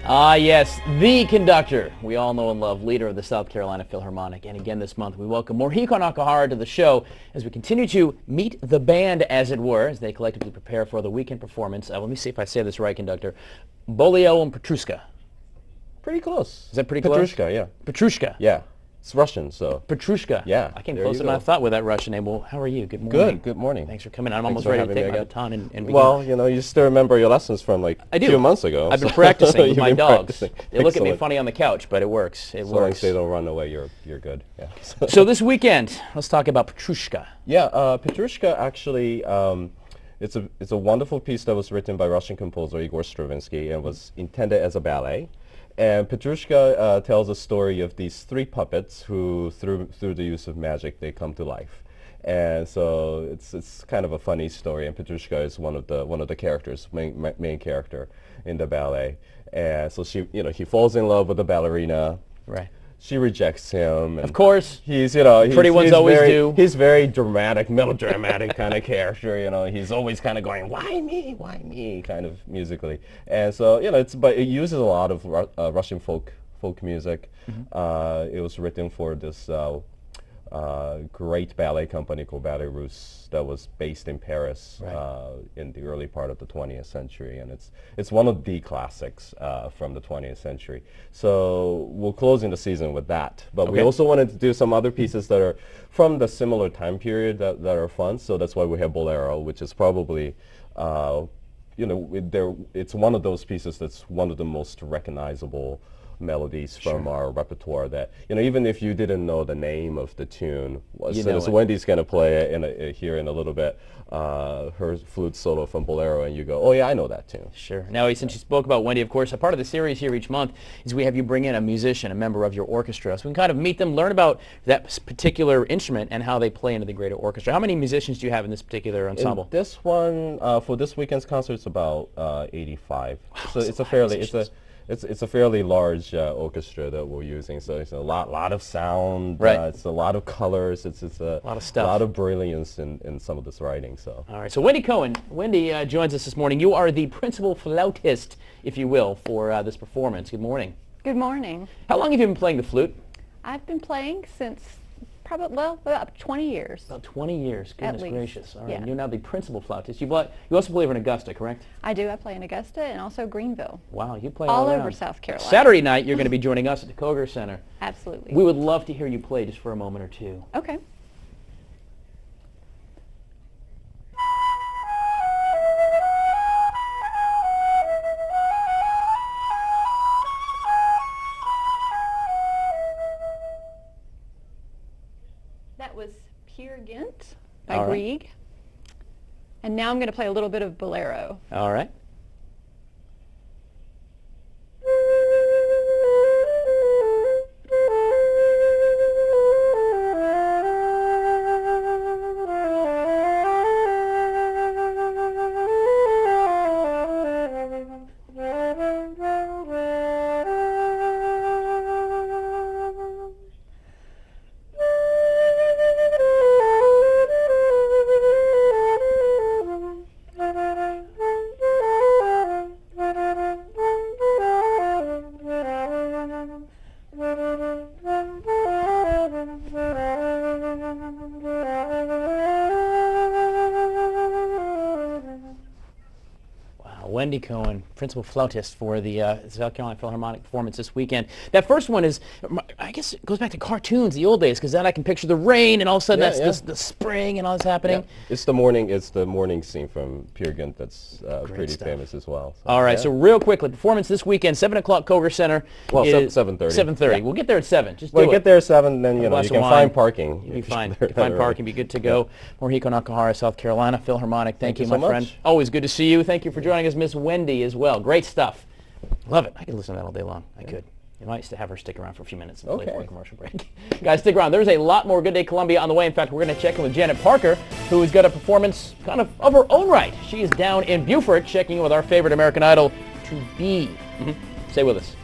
Ah, yes, the conductor we all know and love, leader of the South Carolina Philharmonic. And again this month, we welcome Morihiko Makahara to the show as we continue to meet the band, as it were, as they collectively prepare for the weekend performance. Let me see if I say this right, conductor. Boleo and Petrushka. Pretty close. Is that pretty close? Petrushka, yeah. Petrushka. Yeah. It's Russian, so. Petrushka. Yeah. I came closer than I thought with that Russian name. Well, how are you? Good morning. Good. Good morning. Thanks for coming. I'm almost ready to take my baton and begin. Well, you know, you still remember your lessons from like a few months ago. I've been practicing with my dogs. They Excellent. look at me funny on the couch, but it works. It As long works. as they don't run away, you're good. Yeah. So this weekend, let's talk about Petrushka. Yeah, Petrushka actually, it's a wonderful piece that was written by Russian composer Igor Stravinsky and was intended as a ballet. And Petrushka tells a story of these three puppets who, through the use of magic, they come to life. And so it's kind of a funny story. And Petrushka is one of the characters, main character in the ballet. And so he falls in love with the ballerina. Right. She rejects him. And of course. He's pretty ones always do. He's very dramatic, melodramatic kind of character. He's always kind of going, why me, kind of musically. And so but it uses a lot of Russian folk music. Mm-hmm. It was written for this great ballet company called Ballet Russe that was based in Paris, right, in the early part of the 20th century, and it's one of the classics from the 20th century. So we'll close in the season with that, but we also wanted to do some other pieces that are from the similar time period that are fun. So that's why we have Bolero, which is probably it's one of those pieces that's one of the most recognizable melodies from our repertoire that, even if you didn't know the name of the tune, so Wendy's going to play it here in a little bit, her flute solo from Bolero, and you go, oh yeah, I know that tune. Sure. Now, since you spoke about Wendy, of course, a part of the series here each month is we have you bring in a musician, a member of your orchestra, so we can kind of meet them, learn about that particular instrument and how they play into the greater orchestra. How many musicians do you have in this particular ensemble? In this one, for this weekend's concert, it's about 85. Wow, so it's a fairly large orchestra that we're using, so it's a lot of sound, right. It's a lot of colors, it's a lot of stuff, a lot of brilliance in some of this writing. So. All right, so Wendy Cohen, Wendy joins us this morning. You are the principal flautist, if you will, for this performance. Good morning. Good morning. How long have you been playing the flute? I've been playing since about 20 years. About 20 years, goodness gracious. All right, yeah. and you're now the principal flautist. You also play over in Augusta, correct? I do. I play in Augusta and also Greenville. Wow, you play all around. Over South Carolina. Saturday night, you're going to be joining us at the Koger Center. Absolutely. We would love to hear you play just for a moment or two. Okay. That was Peer Gynt by Grieg. And now I'm going to play a little bit of Bolero. All right. Wendy Cohen, principal flautist for the South Carolina Philharmonic performance this weekend. That first one is, I guess it goes back to cartoons, the old days, because then I can picture the rain and all of a sudden the spring and all that's happening. Yeah. It's the morning scene from Peer Gynt that's pretty famous as well. So, all right, so real quickly, performance this weekend, 7 o'clock Koger Center. Well, 7:30. 7:30. Yeah. We'll get there at 7. Just do it. Get there at 7, then you can find parking. You'll be fine. You can find parking, be good to go. Morihiko Makahara, South Carolina Philharmonic. Thank you, my friend. Always good to see you. Thank you for joining us, Miss Wendy, as well. Great stuff. Love it. I could listen to that all day long. I could. You might have her stick around for a few minutes and play for a commercial break. Guys, stick around. There's a lot more Good Day Columbia on the way. In fact, we're going to check in with Janet Parker, who has got a performance kind of her own right. She is down in Beaufort checking in with our favorite American Idol, To Be. Stay with us.